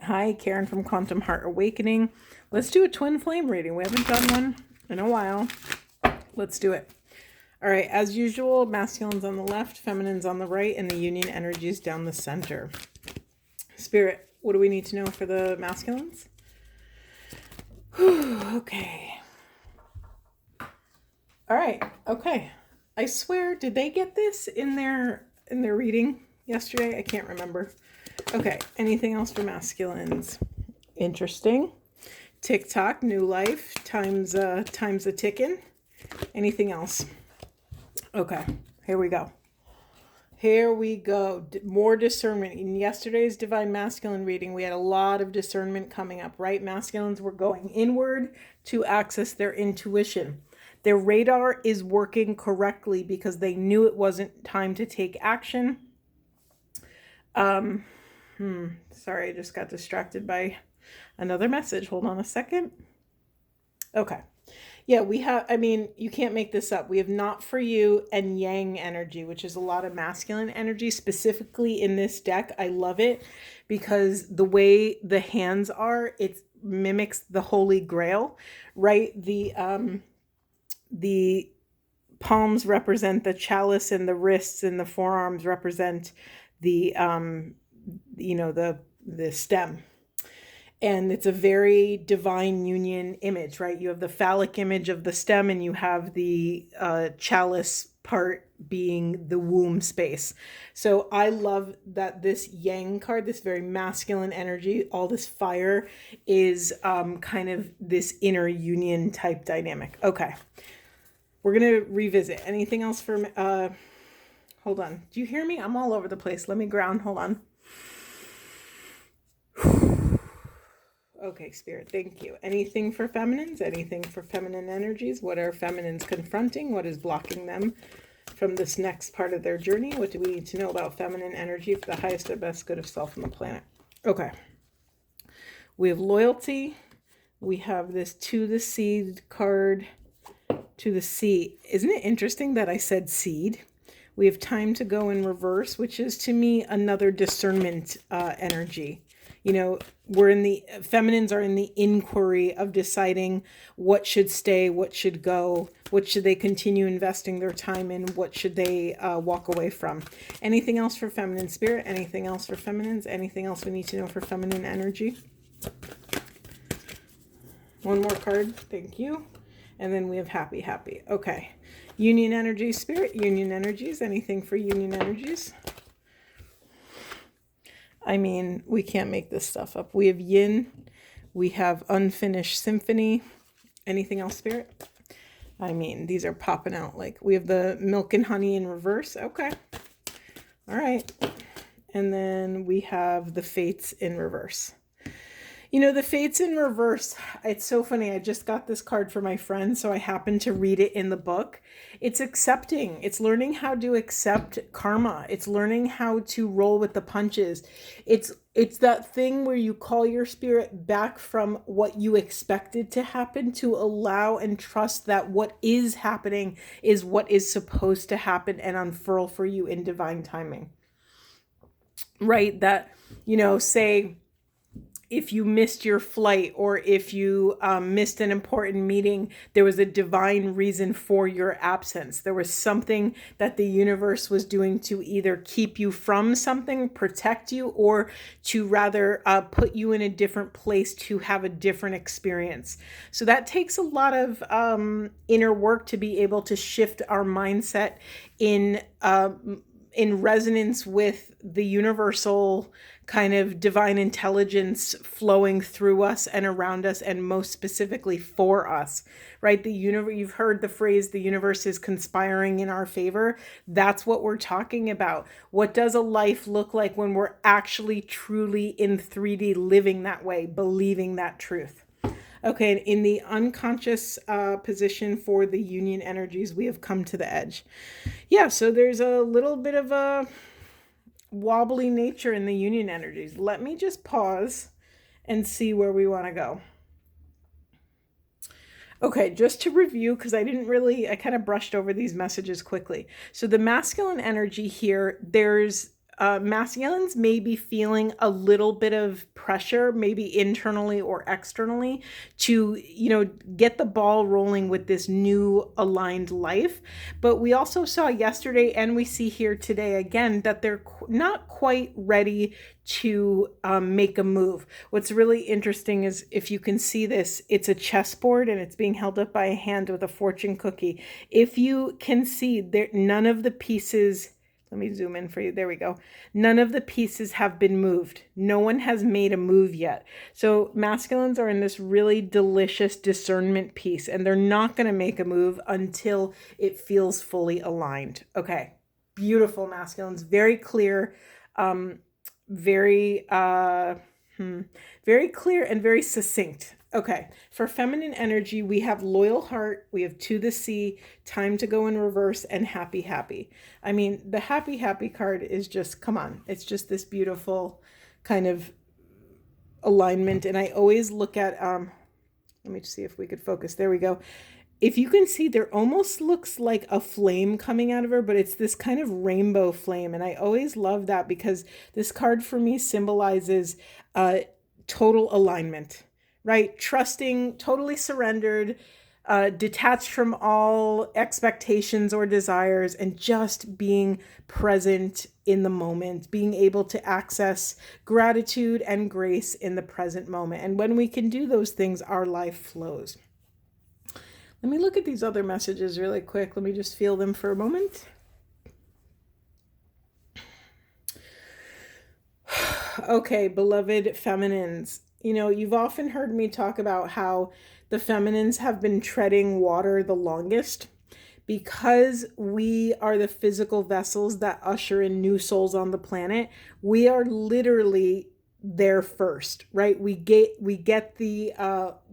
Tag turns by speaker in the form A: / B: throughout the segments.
A: Hi, Karen from Quantum Heart Awakening. Let's do a twin flame reading. We haven't done one in a while. Let's do it. All right, as usual, masculines on the left, feminines on the right, and the union energies down the center. Spirit, what do we need to know for the masculines? Okay. All right. Okay. I swear, did they get this in their reading yesterday? I can't remember. Okay. Anything else for masculines? Interesting. TikTok, new life, times a ticking. Anything else? Okay, here we go. Here we go. More discernment. In yesterday's Divine Masculine reading, we had a lot of discernment coming up, right? Masculines were going inward to access their intuition. Their radar is working correctly because they knew it wasn't time to take action. Sorry, I just got distracted by another message. Hold on a second. Okay. Yeah, we have, you can't make this up. We have not for you and yang energy, which is a lot of masculine energy, specifically in this deck. I love it because the way the hands are, it mimics the Holy Grail, right? The palms represent the chalice, and the wrists and the forearms represent the the stem. And it's a very divine union image, right? You have the phallic image of the stem, and you have the chalice part being the womb space. So I love that this yang card, this very masculine energy, all this fire, is kind of this inner union type dynamic. Okay, we're going to revisit. Anything else for hold on. Do you hear me? I'm all over the place. Let me ground. Hold on. Okay, Spirit, thank you. Anything for feminines? Anything for feminine energies? What are feminines confronting? What is blocking them from this next part of their journey? What do we need to know about feminine energy for the highest and best good of self and the planet? Okay. We have loyalty. We have this to the seed card. To the sea. Isn't it interesting that I said seed? We have time to go in reverse, which is to me another discernment energy. You know, we're in the feminines are in the inquiry of deciding what should stay, what should go, what should they continue investing their time in, what should they walk away from. Anything else for feminine spirit? Anything else for feminines? Anything else we need to know for feminine energy? One more card. Thank you. And then we have happy, happy. Okay. Union energy, spirit, union energies. Anything for union energies? I mean, we can't make this stuff up. We have yin. We have unfinished symphony. Anything else, spirit? I mean, these are popping out. Like, we have the milk and honey in reverse. Okay. All right. And then we have the fates in reverse. You know, the fates in reverse, it's so funny. I just got this card for my friend, so I happened to read it in the book. It's accepting. It's learning how to accept karma. It's learning how to roll with the punches. It's that thing where you call your spirit back from what you expected to happen to allow and trust that what is happening is what is supposed to happen and unfurl for you in divine timing. Right? That, say, if you missed your flight or if you missed an important meeting, there was a divine reason for your absence. There was something that the universe was doing to either keep you from something, protect you, or to rather put you in a different place to have a different experience. So that takes a lot of inner work to be able to shift our mindset in resonance with the universal kind of divine intelligence flowing through us and around us, and most specifically for us, right? The universe, you've heard the phrase, the universe is conspiring in our favor. That's what we're talking about. What does a life look like when we're actually truly in 3D living that way, believing that truth? Okay, in the unconscious position for the union energies, we have come to the edge. Yeah, so there's a little bit of a wobbly nature in the union energies. Let me just pause and see where we want to go. Okay, just to review, because I kind of brushed over these messages quickly. So the masculine energy here, there's masculines may be feeling a little bit of pressure, maybe internally or externally, to, get the ball rolling with this new aligned life. But we also saw yesterday, and we see here today again, that they're not quite ready to make a move. What's really interesting is, if you can see this, it's a chessboard and it's being held up by a hand with a fortune cookie. If you can see there, none of the pieces, let me zoom in for you. There we go. None of the pieces have been moved. No one has made a move yet. So masculines are in this really delicious discernment piece, and they're not going to make a move until it feels fully aligned. Okay. Beautiful masculines. Very clear. Very clear and very succinct. Okay, for feminine energy, we have loyal heart, we have to the sea, time to go in reverse, and happy, happy. I mean, the happy, happy card is just, come on, it's just this beautiful kind of alignment. And I always look at, let me see if we could focus. There we go. If you can see, there almost looks like a flame coming out of her, but it's this kind of rainbow flame. And I always love that, because this card for me symbolizes total alignment, right? Trusting, totally surrendered, detached from all expectations or desires, and just being present in the moment, being able to access gratitude and grace in the present moment. And when we can do those things, our life flows. Let me look at these other messages really quick. Let me just feel them for a moment. Okay, beloved feminines. You've often heard me talk about how the feminines have been treading water the longest, because we are the physical vessels that usher in new souls on the planet. We are literally there first, right? We get the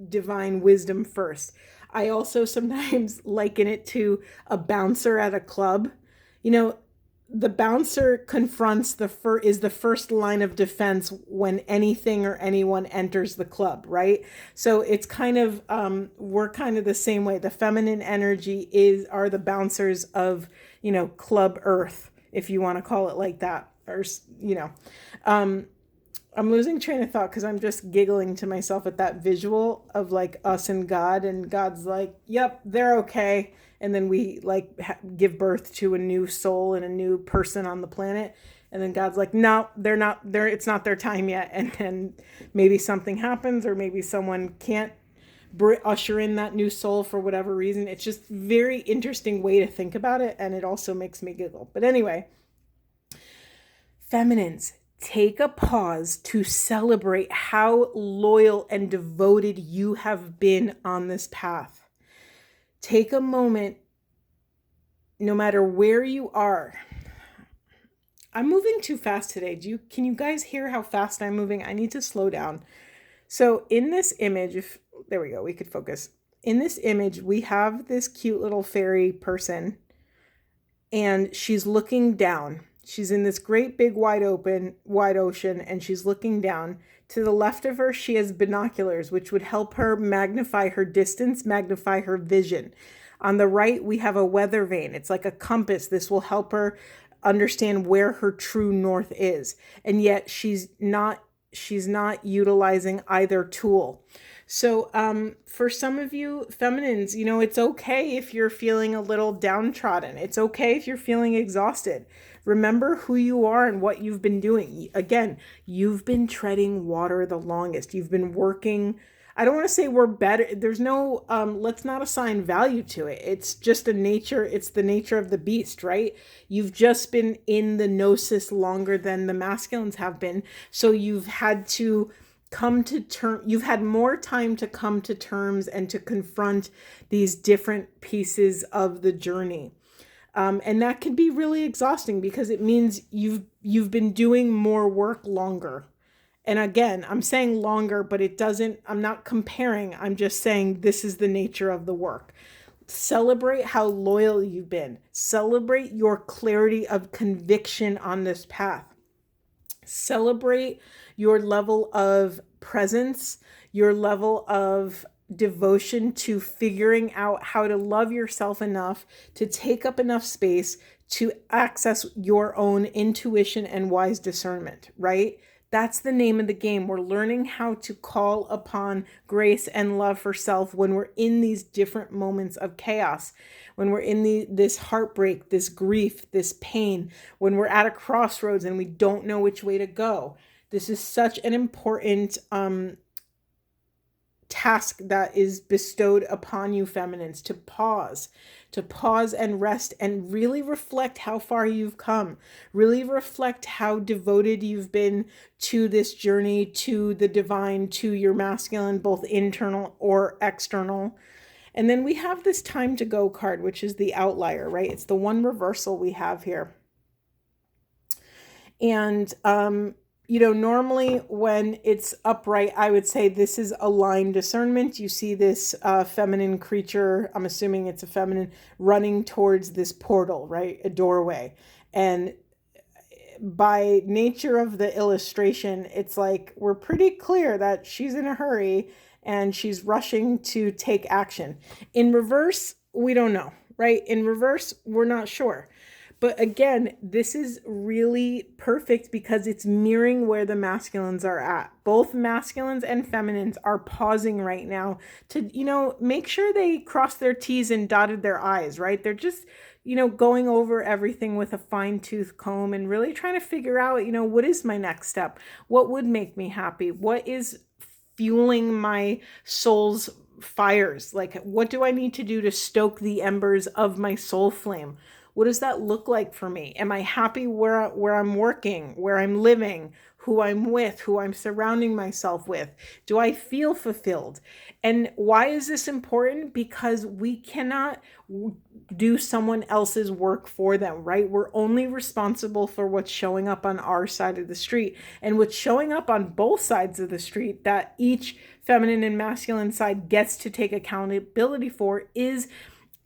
A: divine wisdom first. I also sometimes liken it to a bouncer at a club. The bouncer confronts is the first line of defense when anything or anyone enters the club, right? So it's kind of, we're kind of the same way. The feminine energy are the bouncers of, Club Earth, if you want to call it like that, or, I'm losing train of thought because I'm just giggling to myself at that visual of like us and God, and God's like, yep, they're okay. And then we give birth to a new soul and a new person on the planet. And then God's like, no, they're not there. It's not their time yet. And then maybe something happens, or maybe someone can't usher in that new soul for whatever reason. It's just very interesting way to think about it. And it also makes me giggle. But anyway, feminines, take a pause to celebrate how loyal and devoted you have been on this path. Take a moment, no matter where you are. I'm moving too fast today. Can you guys hear how fast I'm moving? I need to slow down. So in this image, there we go, we could focus. In this image, we have this cute little fairy person, and she's looking down. She's in this great big wide ocean, and she's looking down. To the left of her, she has binoculars, which would help her magnify her distance, magnify her vision. On the right, we have a weather vane. It's like a compass. This will help her understand where her true north is. And yet she's not utilizing either tool. So for some of you feminines, it's okay if you're feeling a little downtrodden. It's okay if you're feeling exhausted. Remember who you are and what you've been doing. Again, you've been treading water the longest. You've been working. I don't want to say we're better. There's no, let's not assign value to it. It's just it's the nature of the beast, right? You've just been in the gnosis longer than the masculines have been. So you've had to you've had more time to come to terms and to confront these different pieces of the journey. And that can be really exhausting, because it means you've been doing more work longer. And again, I'm saying longer, but I'm not comparing. I'm just saying this is the nature of the work. Celebrate how loyal you've been. Celebrate your clarity of conviction on this path. Celebrate your level of presence, your level of devotion to figuring out how to love yourself enough to take up enough space to access your own intuition and wise discernment, right? That's the name of the game. We're learning how to call upon grace and love for self when we're in these different moments of chaos, when we're in this heartbreak, this grief, this pain, when we're at a crossroads and we don't know which way to go. This is such an important task that is bestowed upon you feminines, to pause and rest and really reflect how far you've come, really reflect how devoted you've been to this journey, to the divine, to your masculine, both internal or external. And then we have this time to go card, which is the outlier, right? It's the one reversal we have here. And normally when it's upright, I would say this is aligned discernment. You see this feminine creature, I'm assuming it's a feminine, running towards this portal, right? A doorway. And by nature of the illustration, it's like we're pretty clear that she's in a hurry and she's rushing to take action. In reverse, we don't know, right? In reverse, we're not sure. But again, this is really perfect because it's mirroring where the masculines are at. Both masculines and feminines are pausing right now to, make sure they cross their T's and dotted their I's, right? They're just, going over everything with a fine-tooth comb and really trying to figure out, what is my next step? What would make me happy? What is fueling my soul's fires? Like, what do I need to do to stoke the embers of my soul flame? What does that look like for me? Am I happy where I'm working, where I'm living, who I'm with, who I'm surrounding myself with? Do I feel fulfilled? And why is this important? Because we cannot do someone else's work for them, right? We're only responsible for what's showing up on our side of the street. And what's showing up on both sides of the street that each feminine and masculine side gets to take accountability for is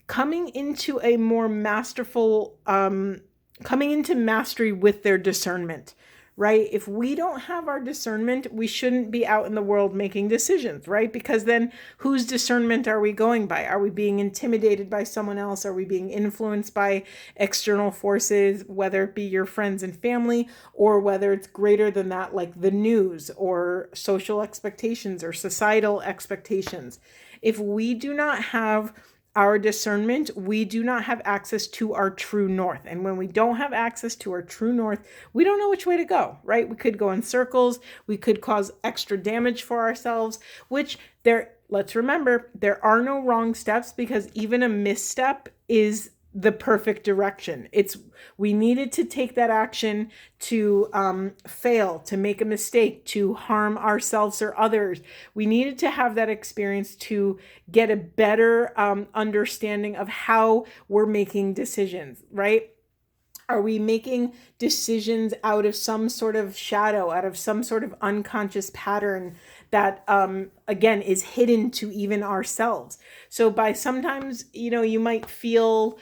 A: coming into a more masterful, coming into mastery with their discernment, right? If we don't have our discernment, we shouldn't be out in the world making decisions, right? Because then whose discernment are we going by? Are we being intimidated by someone else? Are we being influenced by external forces, whether it be your friends and family, or whether it's greater than that, like the news or social expectations or societal expectations? If we do not have our discernment, we do not have access to our true north. And when we don't have access to our true north, we don't know which way to go, right? We could go in circles. We could cause extra damage for ourselves, which let's remember, there are no wrong steps because even a misstep is the perfect direction. We needed to take that action to fail, to make a mistake, to harm ourselves or others. We needed to have that experience to get a better understanding of how we're making decisions, right? Are we making decisions out of some sort of shadow, out of some sort of unconscious pattern that, again, is hidden to even ourselves? So by sometimes, you might feel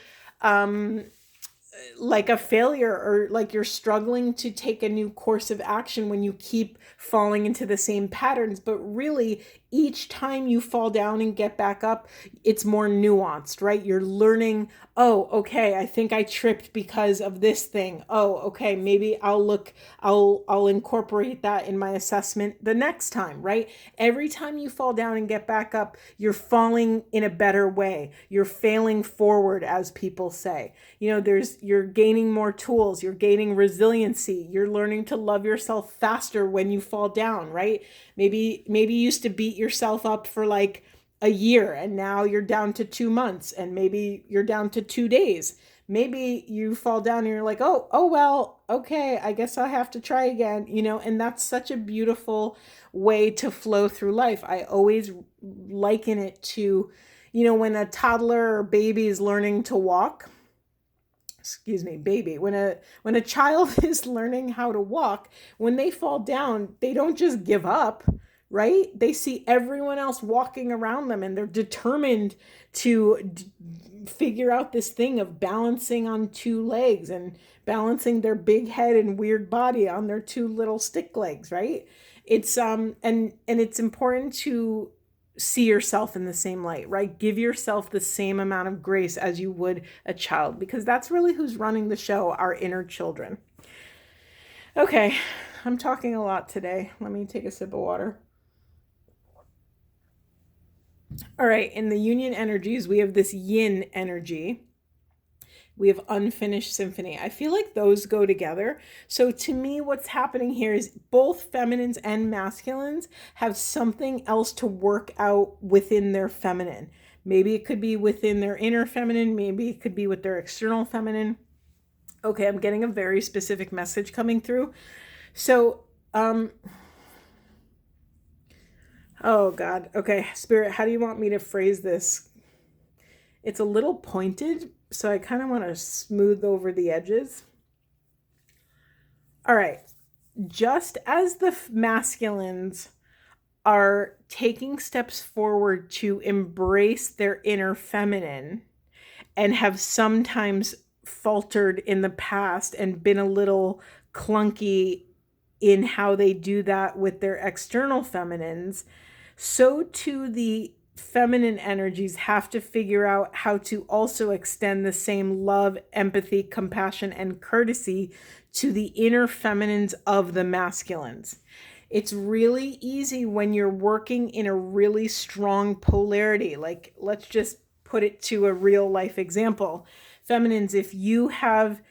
A: like a failure or like you're struggling to take a new course of action when you keep falling into the same patterns. But really, each time you fall down and get back up, it's more nuanced, right? You're learning, oh, okay, I think I tripped because of this thing. Oh, okay, maybe I'll incorporate that in my assessment the next time, right? Every time you fall down and get back up, you're falling in a better way. You're failing forward, as people say. You're gaining more tools, you're gaining resiliency, you're learning to love yourself faster when you fall down, right? Maybe you used to beat yourself up for like a year and now you're down to 2 months, and maybe you're down to 2 days. Maybe you fall down and you're like, oh well, okay, I guess I have to try again, and that's such a beautiful way to flow through life. I always liken it to, when a toddler or baby is learning to walk. When a child is learning how to walk, when they fall down, they don't just give up, right? They see everyone else walking around them and they're determined to figure out this thing of balancing on 2 legs and balancing their big head and weird body on their 2 little stick legs, right? It's and it's important to see yourself in the same light, right? Give yourself the same amount of grace as you would a child, because that's really who's running the show, our inner children. Okay, I'm talking a lot today. Let me take a sip of water. All right, in the union energies, we have this yin energy. We have unfinished symphony. I feel like those go together. So to me, what's happening here is both feminines and masculines have something else to work out within their feminine. Maybe it could be within their inner feminine. Maybe it could be with their external feminine. Okay, I'm getting a very specific message coming through. So, oh God. Okay, Spirit, how do you want me to phrase this? It's a little pointed, so I kind of want to smooth over the edges. All right. Just as the masculines are taking steps forward to embrace their inner feminine and have sometimes faltered in the past and been a little clunky in how they do that with their external feminines, so too the feminine energies have to figure out how to also extend the same love, empathy, compassion, and courtesy to the inner feminines of the masculines. It's really easy when you're working in a really strong polarity. Like, let's just put it to a real life example. Feminines, if you have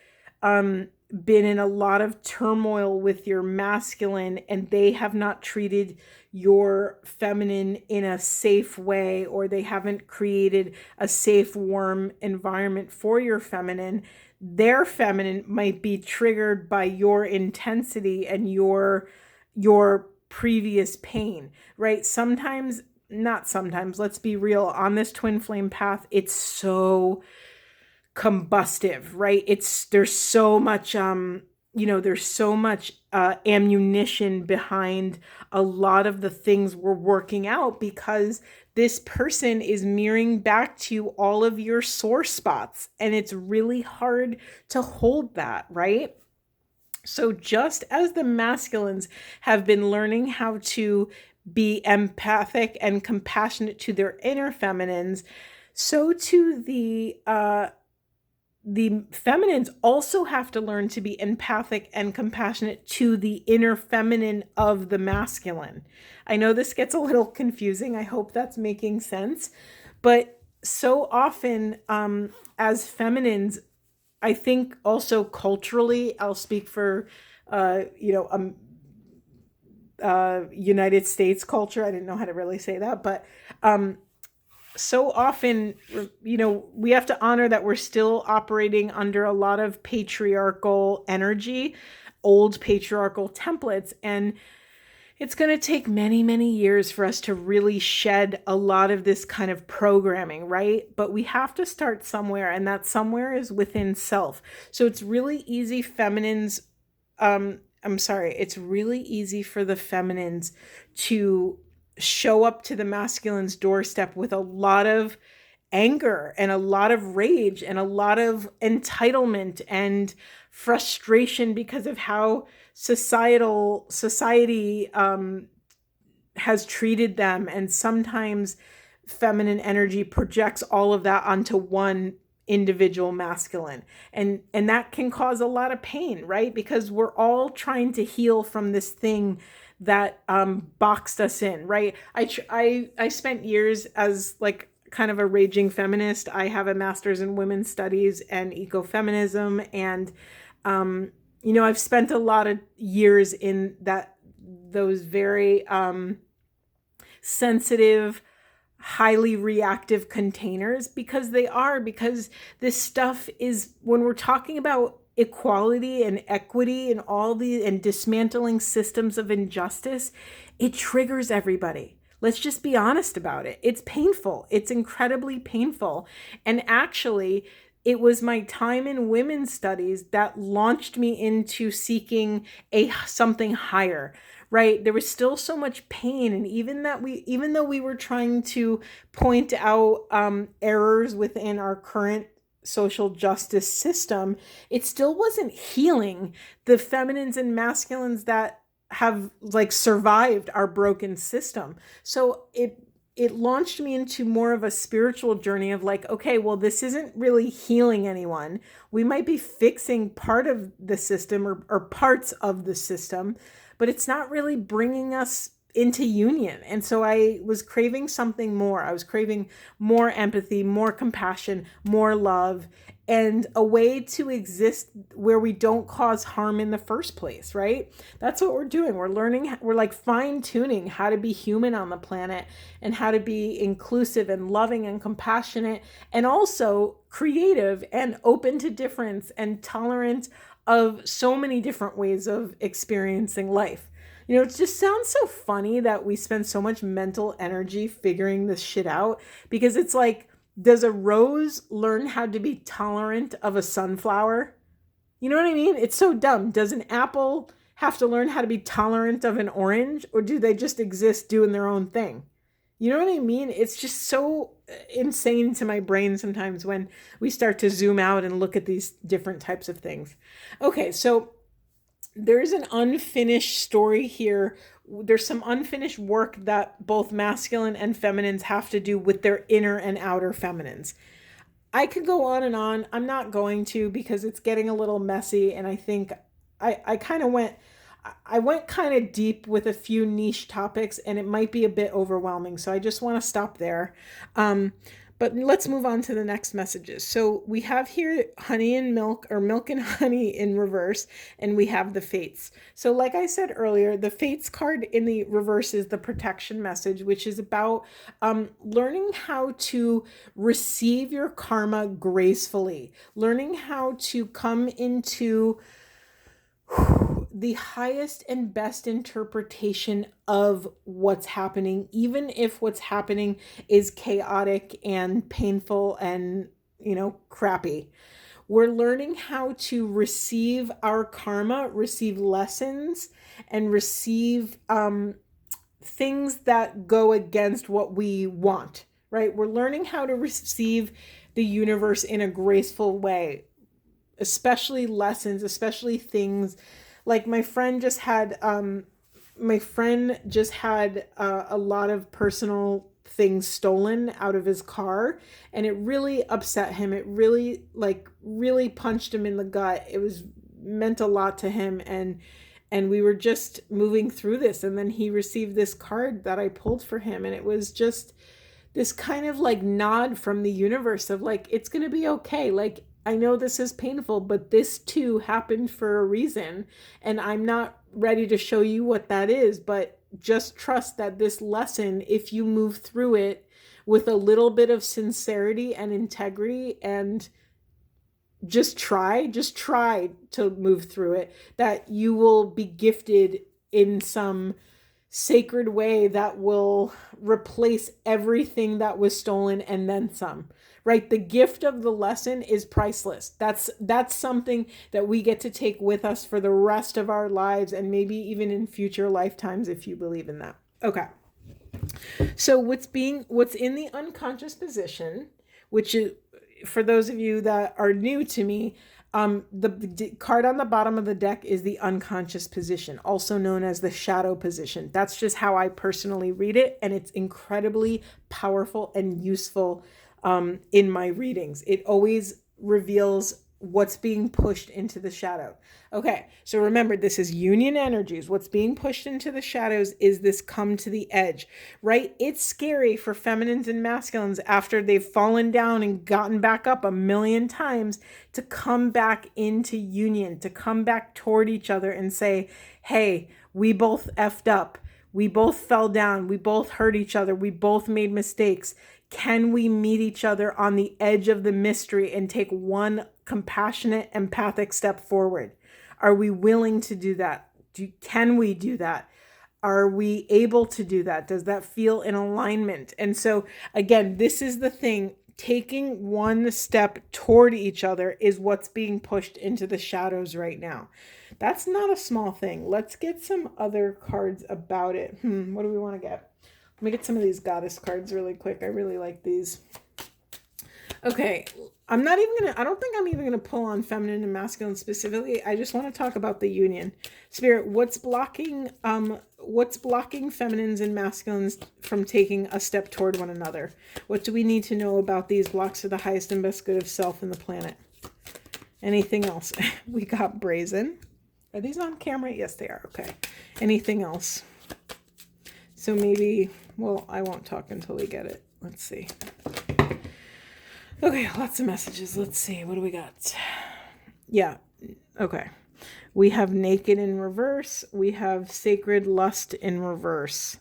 A: been in a lot of turmoil with your masculine and they have not treated your feminine in a safe way, or they haven't created a safe, warm environment for your feminine, their feminine might be triggered by your intensity and your previous pain, right? Sometimes, not sometimes, let's be real, on this twin flame path, it's so combustive, right? There's so much there's so much ammunition behind a lot of the things we're working out, because this person is mirroring back to you all of your sore spots, and it's really hard to hold that, right? So just as the masculines have been learning how to be empathic and compassionate to their inner feminines, so too the feminines also have to learn to be empathic and compassionate to the inner feminine of the masculine. I know this gets a little confusing. I hope that's making sense. But so often, as feminines, I think also culturally, I'll speak for, United States culture. I didn't know how to really say that, but so often, we have to honor that we're still operating under a lot of patriarchal energy, old patriarchal templates. And it's going to take many, many years for us to really shed a lot of this kind of programming, right? But we have to start somewhere, and that somewhere is within self. So it's really easy, it's really easy for the feminines to show up to the masculine's doorstep with a lot of anger and a lot of rage and a lot of entitlement and frustration because of how society has treated them. And sometimes feminine energy projects all of that onto one individual masculine, and that can cause a lot of pain, right? Because we're all trying to heal from this thing that boxed us in, right? I spent years as like kind of a raging feminist. I have a master's in women's studies and ecofeminism, and I've spent a lot of years in those very sensitive, highly reactive containers, because this stuff is, when we're talking about equality and equity and dismantling systems of injustice, it triggers everybody. Let's just be honest about it. It's painful. It's incredibly painful. And actually, it was my time in women's studies that launched me into seeking something higher. Right? There was still so much pain. And even though we were trying to point out errors within our current social justice system, it still wasn't healing the feminines and masculines that have like survived our broken system. So it launched me into more of a spiritual journey of like, okay, well, this isn't really healing anyone. We might be fixing part of the system or parts of the system, but it's not really bringing us into union. And so I was craving something more. I was craving more empathy, more compassion, more love, and a way to exist where we don't cause harm in the first place, right? That's what we're doing. We're learning, we're like fine tuning how to be human on the planet and how to be inclusive and loving and compassionate and also creative and open to difference and tolerant of so many different ways of experiencing life. You know, it just sounds so funny that we spend so much mental energy figuring this shit out, because it's like, does a rose learn how to be tolerant of a sunflower? You know what I mean? It's so dumb. Does an apple have to learn how to be tolerant of an orange, or do they just exist doing their own thing? You know what I mean? It's just so insane to my brain sometimes when we start to zoom out and look at these different types of things. Okay, so there's an unfinished story here. There's some unfinished work that both masculine and feminines have to do with their inner and outer feminines. I could go on and on. I'm not going to, because it's getting a little messy, and I think I went kind of deep with a few niche topics, and it might be a bit overwhelming. So I just want to stop there. But let's move on to the next messages. So we have here honey and milk, or milk and honey in reverse, and we have the fates. So like I said earlier, the fates card in the reverse is the protection message, which is about learning how to receive your karma gracefully, learning how to come into the highest and best interpretation of what's happening, even if what's happening is chaotic and painful and, crappy. We're learning how to receive our karma, receive lessons, and receive things that go against what we want, right? We're learning how to receive the universe in a graceful way, especially lessons, especially things like my friend just had a lot of personal things stolen out of his car, and it really upset him. It really punched him in the gut. It was meant a lot to him, and we were just moving through this, and then he received this card that I pulled for him, and it was just this kind of like nod from the universe of like, it's going to be okay. Like, I know this is painful, but this too happened for a reason. And I'm not ready to show you what that is, but just trust that this lesson, if you move through it with a little bit of sincerity and integrity, and just try to move through it, that you will be gifted in some sacred way that will replace everything that was stolen and then some, right? The gift of the lesson is priceless. That's something that we get to take with us for the rest of our lives, and maybe even in future lifetimes, if you believe in that. Okay. So what's in the unconscious position, which is, for those of you that are new to me, the card on the bottom of the deck is the unconscious position, also known as the shadow position. That's just how I personally read it, and it's incredibly powerful and useful in my readings. It always reveals what's being pushed into the shadow. Okay, so remember, this is union energies. What's being pushed into the shadows is this come to the edge, right? It's scary for feminines and masculines after they've fallen down and gotten back up a million times to come back into union, to come back toward each other and say, hey, we both effed up. We both fell down. We both hurt each other. We both made mistakes. Can we meet each other on the edge of the mystery and take one compassionate, empathic step forward? Are we willing to do that? Can we do that? Are we able to do that? Does that feel in alignment? And so again, this is the thing. Taking one step toward each other is what's being pushed into the shadows right now. That's not a small thing. Let's get some other cards about it. What do we want to get? Let me get some of these goddess cards really quick. I really like these. Okay, I'm not even going to, I don't think I'm even going to pull on feminine and masculine specifically. I just want to talk about the union. Spirit, what's blocking feminines and masculines from taking a step toward one another? What do we need to know about these blocks for the highest and best good of self and the planet? Anything else? We got brazen. Are these on camera? Yes, they are. Okay. Anything else? So maybe, well, I won't talk until we get it. Let's see. Okay, lots of messages. Let's see. What do we got? Yeah. Okay. We have naked in reverse. We have sacred lust in reverse.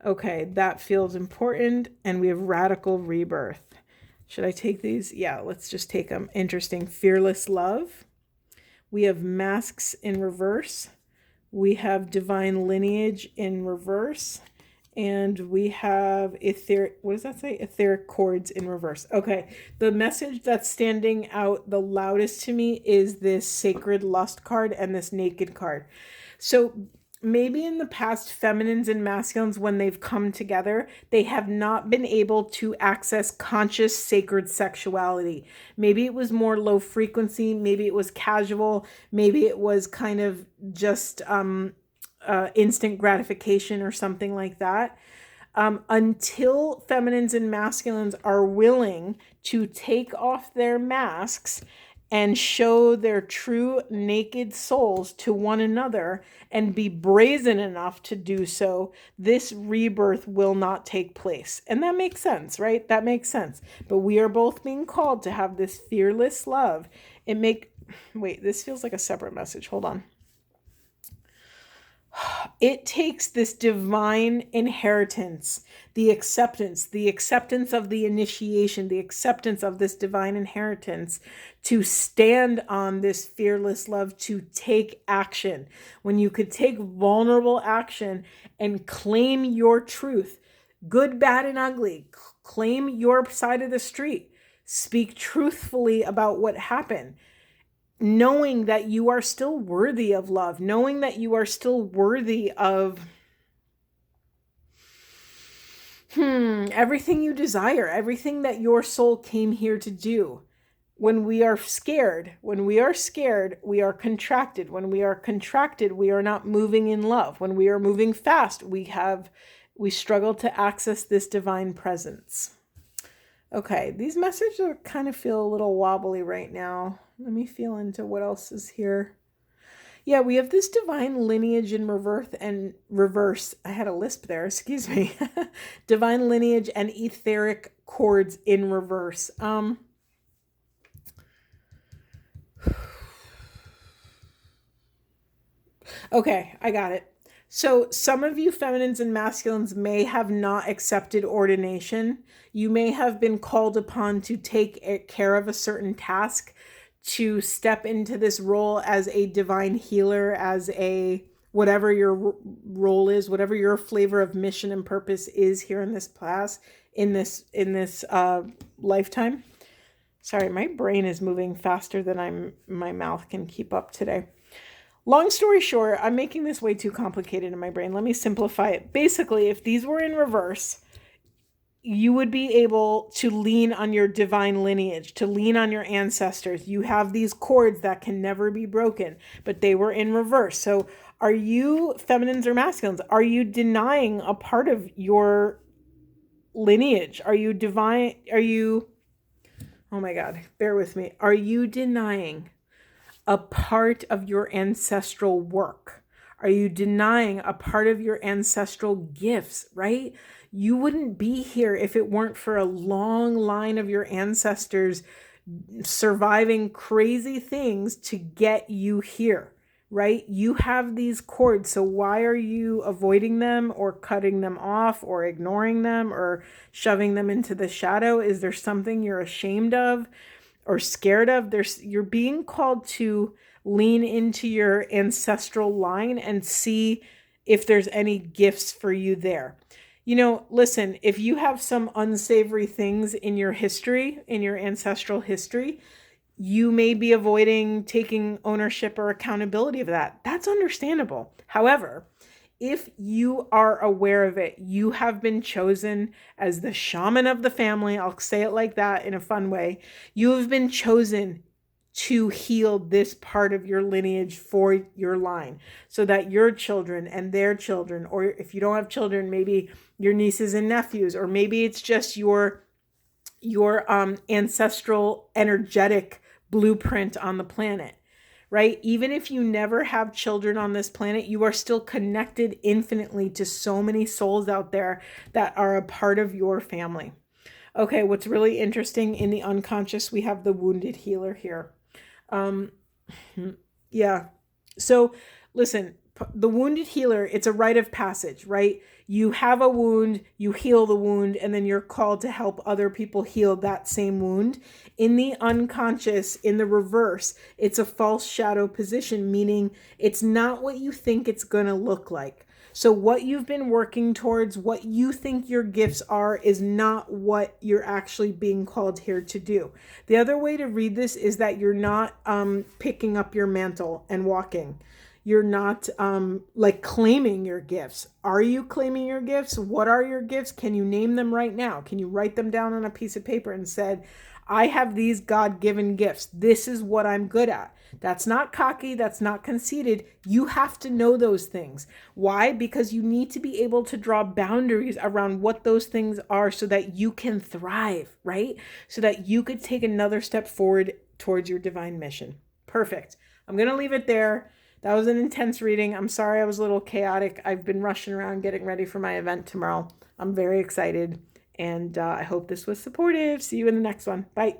A: Okay, that feels important. And we have radical rebirth. Should I take these? Yeah, let's just take them. Interesting. Fearless love. We have masks in reverse. We have divine lineage in reverse. And we have etheric, what does that say? Etheric cords in reverse. Okay, the message that's standing out the loudest to me is this sacred lust card and this naked card. So maybe in the past, feminines and masculines, when they've come together, they have not been able to access conscious sacred sexuality. Maybe it was more low frequency. Maybe it was casual. Maybe it was kind of just instant gratification or something like that. Until feminines and masculines are willing to take off their masks and show their true naked souls to one another and be brazen enough to do so, this rebirth will not take place. And that makes sense, right? That makes sense. But we are both being called to have this fearless love. Wait, this feels like a separate message. Hold on. It takes this divine inheritance, the acceptance of the initiation, the acceptance of this divine inheritance to stand on this fearless love, to take action. When you could take vulnerable action and claim your truth, good, bad, and ugly, claim your side of the street, speak truthfully about what happened. Knowing that you are still worthy of love, knowing that you are still worthy of everything you desire, everything that your soul came here to do. When we are scared, we are contracted. When we are contracted, we are not moving in love. When we are moving fast, we struggle to access this divine presence. Okay, these messages kind of feel a little wobbly right now. Let me feel into what else is here. Yeah, we have this divine lineage in reverse. I had a lisp there, excuse me. Divine lineage and etheric cords in reverse. Okay, I got it. So some of you feminines and masculines may have not accepted ordination. You may have been called upon to take care of a certain task, to step into this role as a divine healer, as a whatever your role is, whatever your flavor of mission and purpose is here in this class, in this lifetime. Sorry, my brain is moving faster than my mouth can keep up today. Long story short, I'm making this way too complicated in my brain. Let me simplify it. Basically, if these were in reverse, you would be able to lean on your divine lineage, to lean on your ancestors. You have these cords that can never be broken, but they were in reverse. So are you feminines or masculines? Are you denying a part of your lineage? Oh my God, bear with me. Are you denying a part of your ancestral work? Are you denying a part of your ancestral gifts, right? You wouldn't be here if it weren't for a long line of your ancestors surviving crazy things to get you here, right? You have these cords. So why are you avoiding them or cutting them off or ignoring them or shoving them into the shadow? Is there something you're ashamed of or scared of? You're being called to lean into your ancestral line and see if there's any gifts for you there. Listen, if you have some unsavory things in your history, in your ancestral history, you may be avoiding taking ownership or accountability of that. That's understandable. However, if you are aware of it, you have been chosen as the shaman of the family. I'll say it like that in a fun way. You have been chosen to heal this part of your lineage for your line, so that your children and their children, or if you don't have children, maybe your nieces and nephews, or maybe it's just your ancestral energetic blueprint on the planet, right? Even if you never have children on this planet, you are still connected infinitely to so many souls out there that are a part of your family. Okay, what's really interesting, in the unconscious, we have the wounded healer here. Yeah. So listen, the wounded healer, it's a rite of passage, right? You have a wound, you heal the wound, and then you're called to help other people heal that same wound. In the unconscious, in the reverse, it's a false shadow position, meaning it's not what you think it's going to look like. So what you've been working towards, what you think your gifts are, is not what you're actually being called here to do. The other way to read this is that you're not picking up your mantle and walking. You're not like claiming your gifts. Are you claiming your gifts? What are your gifts? Can you name them right now? Can you write them down on a piece of paper and said, I have these God-given gifts. This is what I'm good at. That's not cocky. That's not conceited. You have to know those things. Why? Because you need to be able to draw boundaries around what those things are so that you can thrive, right? So that you could take another step forward towards your divine mission. Perfect. I'm going to leave it there. That was an intense reading. I'm sorry I was a little chaotic. I've been rushing around getting ready for my event tomorrow. I'm very excited, and I hope this was supportive. See you in the next one. Bye.